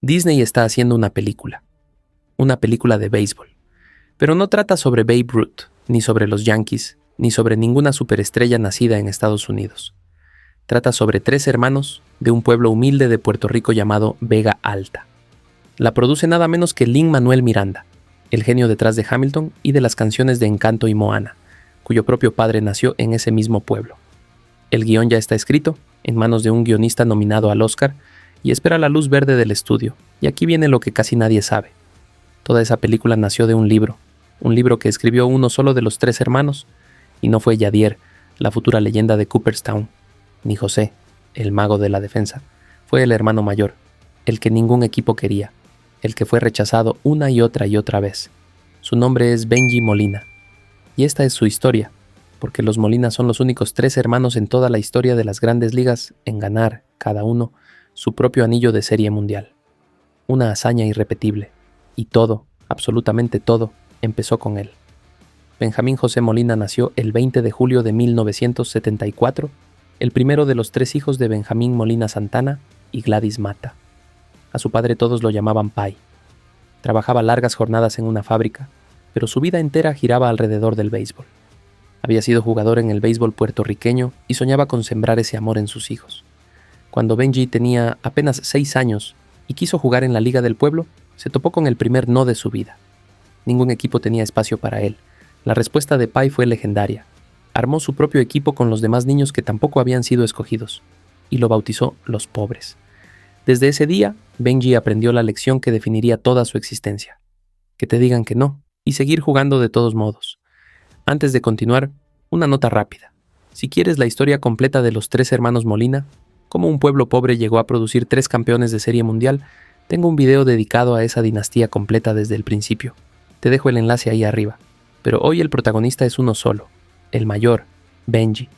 Disney está haciendo una película de béisbol, pero no trata sobre Babe Ruth, ni sobre los Yankees, ni sobre ninguna superestrella nacida en Estados Unidos. Trata sobre 3 hermanos de un pueblo humilde de Puerto Rico llamado Vega Alta. La produce nada menos que Lin-Manuel Miranda, el genio detrás de Hamilton y de las canciones de Encanto y Moana, cuyo propio padre nació en ese mismo pueblo. El guión ya está escrito, en manos de un guionista nominado al Oscar, y espera la luz verde del estudio. Y aquí viene lo que casi nadie sabe. Toda esa película nació de un libro que escribió uno solo de los 3 hermanos, y no fue Yadier, la futura leyenda de Cooperstown, ni José, el mago de la defensa. Fue el hermano mayor, el que ningún equipo quería, el que fue rechazado una y otra vez. Su nombre es Benji Molina. Y esta es su historia, porque los Molina son los únicos 3 hermanos en toda la historia de las grandes ligas en ganar, cada uno, su propio anillo de Serie Mundial. Una hazaña irrepetible. Y todo, absolutamente todo, empezó con él. Benjamín José Molina nació el 20 de julio de 1974, el primero de los 3 hijos de Benjamín Molina Santana y Gladys Mata. A su padre todos lo llamaban Pai. Trabajaba largas jornadas en una fábrica, pero su vida entera giraba alrededor del béisbol. Había sido jugador en el béisbol puertorriqueño y soñaba con sembrar ese amor en sus hijos. Cuando Benji tenía apenas 6 años y quiso jugar en la Liga del Pueblo, se topó con el primer no de su vida. Ningún equipo tenía espacio para él. La respuesta de Pai fue legendaria. Armó su propio equipo con los demás niños que tampoco habían sido escogidos, y lo bautizó Los Pobres. Desde ese día, Benji aprendió la lección que definiría toda su existencia. Que te digan que no, y seguir jugando de todos modos. Antes de continuar, una nota rápida. Si quieres la historia completa de los 3 hermanos Molina, cómo un pueblo pobre llegó a producir 3 campeones de Serie Mundial, tengo un video dedicado a esa dinastía completa desde el principio. Te dejo el enlace ahí arriba. Pero hoy el protagonista es uno solo, el mayor, Benji.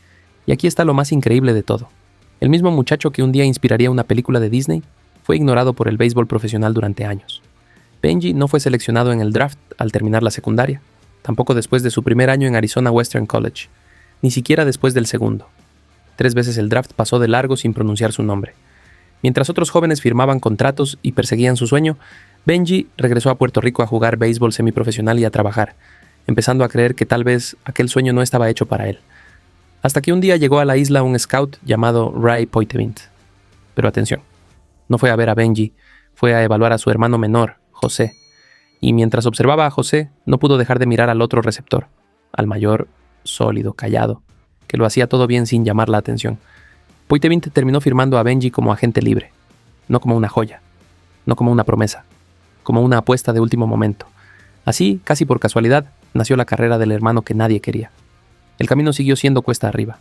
Y aquí está lo más increíble de todo. El mismo muchacho que un día inspiraría una película de Disney fue ignorado por el béisbol profesional durante años. Benji no fue seleccionado en el draft al terminar la secundaria, tampoco después de su primer año en Arizona Western College, ni siquiera después del segundo. 3 veces el draft pasó de largo sin pronunciar su nombre. Mientras otros jóvenes firmaban contratos y perseguían su sueño, Benji regresó a Puerto Rico a jugar béisbol semiprofesional y a trabajar, empezando a creer que tal vez aquel sueño no estaba hecho para él. Hasta que un día llegó a la isla un scout llamado Ray Poitevint. Pero atención, no fue a ver a Benji, fue a evaluar a su hermano menor, José. Y mientras observaba a José, no pudo dejar de mirar al otro receptor, al mayor, sólido, callado, que lo hacía todo bien sin llamar la atención. Poitevint terminó firmando a Benji como agente libre, no como una joya, no como una promesa, como una apuesta de último momento. Así, casi por casualidad, nació la carrera del hermano que nadie quería. El camino siguió siendo cuesta arriba.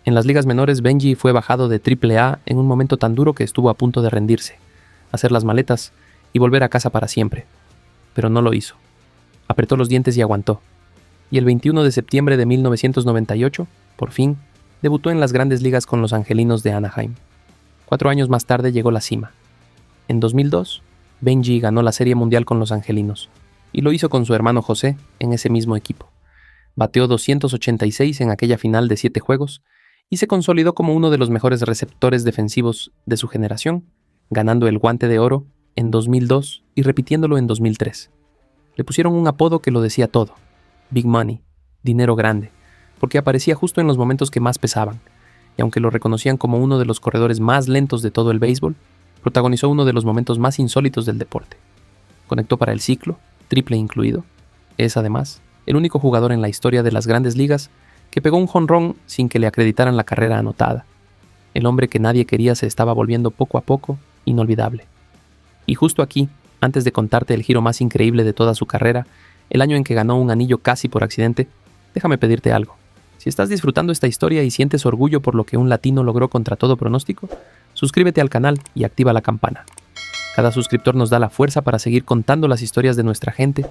En las ligas menores, Benji fue bajado de AAA en un momento tan duro que estuvo a punto de rendirse, hacer las maletas y volver a casa para siempre. Pero no lo hizo. Apretó los dientes y aguantó. Y el 21 de septiembre de 1998, por fin, debutó en las grandes ligas con los Angelinos de Anaheim. 4 años más tarde llegó la cima. En 2002, Benji ganó la Serie Mundial con los Angelinos, y lo hizo con su hermano José en ese mismo equipo. Bateó 286 en aquella final de 7 juegos y se consolidó como uno de los mejores receptores defensivos de su generación, ganando el Guante de Oro en 2002 y repitiéndolo en 2003. Le pusieron un apodo que lo decía todo: Big Money, dinero grande, porque aparecía justo en los momentos que más pesaban, y aunque lo reconocían como uno de los corredores más lentos de todo el béisbol, protagonizó uno de los momentos más insólitos del deporte. Conectó para el ciclo, triple incluido. Es, además, el único jugador en la historia de las grandes ligas que pegó un jonrón sin que le acreditaran la carrera anotada. El hombre que nadie quería se estaba volviendo poco a poco inolvidable. Y justo aquí, antes de contarte el giro más increíble de toda su carrera, el año en que ganó un anillo casi por accidente, déjame pedirte algo. Si estás disfrutando esta historia y sientes orgullo por lo que un latino logró contra todo pronóstico, suscríbete al canal y activa la campana. Cada suscriptor nos da la fuerza para seguir contando las historias de nuestra gente,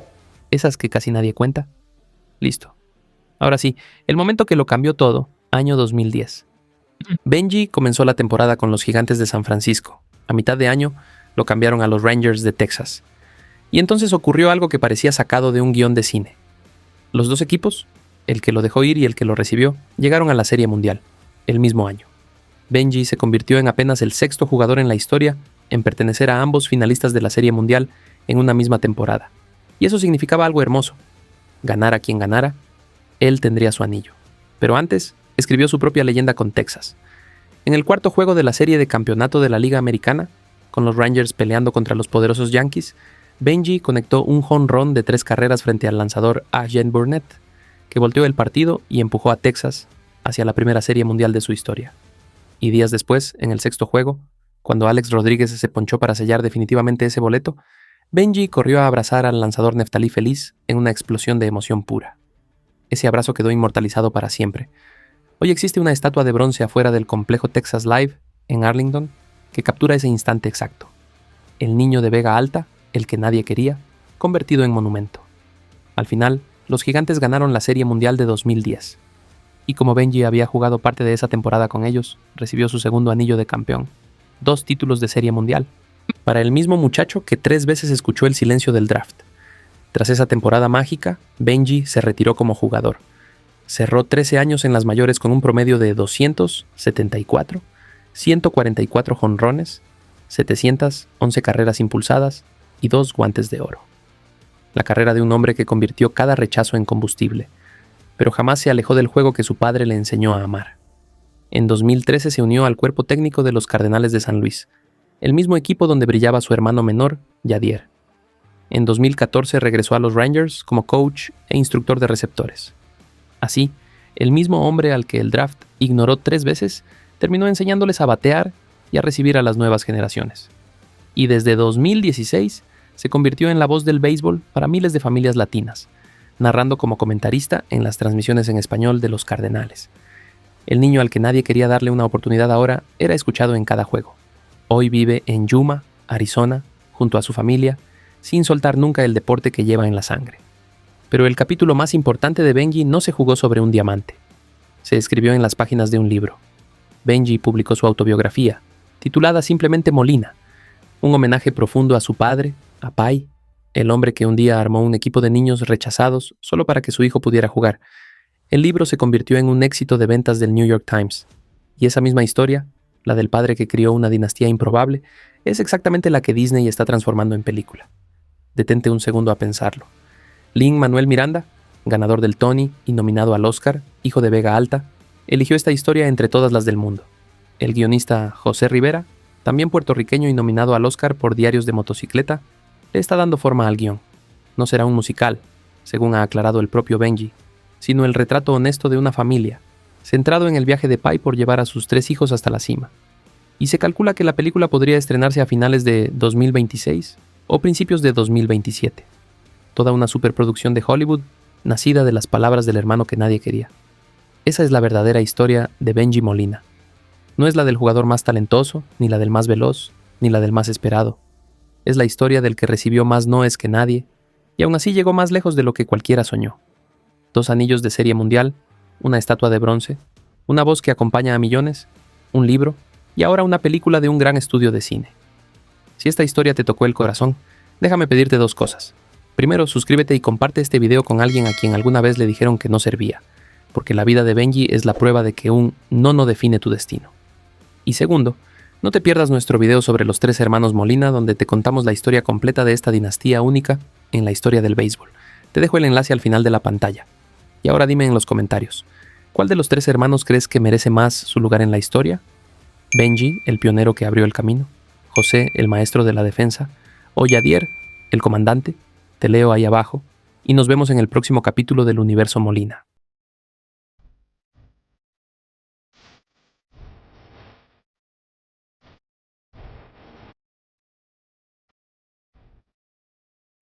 esas que casi nadie cuenta. Listo. Ahora sí, el momento que lo cambió todo, año 2010. Benji comenzó la temporada con los Gigantes de San Francisco. A mitad de año lo cambiaron a los Rangers de Texas. Y entonces ocurrió algo que parecía sacado de un guión de cine. Los 2 equipos, el que lo dejó ir y el que lo recibió, llegaron a la Serie Mundial, el mismo año. Benji se convirtió en apenas el 6º jugador en la historia en pertenecer a ambos finalistas de la Serie Mundial en una misma temporada. Y eso significaba algo hermoso. Ganara quien ganara, él tendría su anillo. Pero antes, escribió su propia leyenda con Texas. En el cuarto juego de la serie de campeonato de la Liga Americana, con los Rangers peleando contra los poderosos Yankees, Benji conectó un jonrón de 3 carreras frente al lanzador Jen Burnett, que volteó el partido y empujó a Texas hacia la primera Serie Mundial de su historia. Y días después, en el sexto juego, cuando Alex Rodríguez se ponchó para sellar definitivamente ese boleto, Benji corrió a abrazar al lanzador Neftalí feliz en una explosión de emoción pura. Ese abrazo quedó inmortalizado para siempre. Hoy existe una estatua de bronce afuera del complejo Texas Live, en Arlington, que captura ese instante exacto. El niño de Vega Alta, el que nadie quería, convertido en monumento. Al final, los Gigantes ganaron la Serie Mundial de 2010. Y como Benji había jugado parte de esa temporada con ellos, recibió su segundo anillo de campeón. 2 títulos de Serie Mundial. Para el mismo muchacho que 3 veces escuchó el silencio del draft. Tras esa temporada mágica, Benji se retiró como jugador. Cerró 13 años en las mayores con un promedio de 274, 144 jonrones, 711 carreras impulsadas y 2 guantes de oro. La carrera de un hombre que convirtió cada rechazo en combustible, pero jamás se alejó del juego que su padre le enseñó a amar. En 2013 se unió al cuerpo técnico de los Cardenales de San Luis, el mismo equipo donde brillaba su hermano menor, Yadier. En 2014 regresó a los Rangers como coach e instructor de receptores. Así, el mismo hombre al que el draft ignoró 3 veces, terminó enseñándoles a batear y a recibir a las nuevas generaciones. Y desde 2016 se convirtió en la voz del béisbol para miles de familias latinas, narrando como comentarista en las transmisiones en español de los Cardenales. El niño al que nadie quería darle una oportunidad ahora era escuchado en cada juego. Hoy vive en Yuma, Arizona, junto a su familia, sin soltar nunca el deporte que lleva en la sangre. Pero el capítulo más importante de Benji no se jugó sobre un diamante. Se escribió en las páginas de un libro. Benji publicó su autobiografía, titulada simplemente Molina, un homenaje profundo a su padre, a Pai, el hombre que un día armó un equipo de niños rechazados solo para que su hijo pudiera jugar. El libro se convirtió en un éxito de ventas del New York Times, y esa misma historia, la del padre que crió una dinastía improbable, es exactamente la que Disney está transformando en película. Detente un segundo a pensarlo. Lin-Manuel Miranda, ganador del Tony y nominado al Oscar, hijo de Vega Alta, eligió esta historia entre todas las del mundo. El guionista José Rivera, también puertorriqueño y nominado al Oscar por Diarios de Motocicleta, le está dando forma al guión. No será un musical, según ha aclarado el propio Benji, sino el retrato honesto de una familia, centrado en el viaje de Pai por llevar a sus 3 hijos hasta la cima. Y se calcula que la película podría estrenarse a finales de 2026 o principios de 2027. Toda una superproducción de Hollywood, nacida de las palabras del hermano que nadie quería. Esa es la verdadera historia de Benji Molina. No es la del jugador más talentoso, ni la del más veloz, ni la del más esperado. Es la historia del que recibió más noes que nadie, y aún así llegó más lejos de lo que cualquiera soñó. 2 anillos de Serie Mundial, una estatua de bronce, una voz que acompaña a millones, un libro, y ahora una película de un gran estudio de cine. Si esta historia te tocó el corazón, déjame pedirte 2 cosas. Primero, suscríbete y comparte este video con alguien a quien alguna vez le dijeron que no servía, porque la vida de Benji es la prueba de que un no define tu destino. Y segundo, no te pierdas nuestro video sobre los 3 hermanos Molina, donde te contamos la historia completa de esta dinastía única en la historia del béisbol. Te dejo el enlace al final de la pantalla. Y ahora dime en los comentarios, ¿cuál de los 3 hermanos crees que merece más su lugar en la historia? ¿Benji, el pionero que abrió el camino? ¿José, el maestro de la defensa? ¿O Yadier, el comandante? Te leo ahí abajo, y nos vemos en el próximo capítulo del Universo Molina.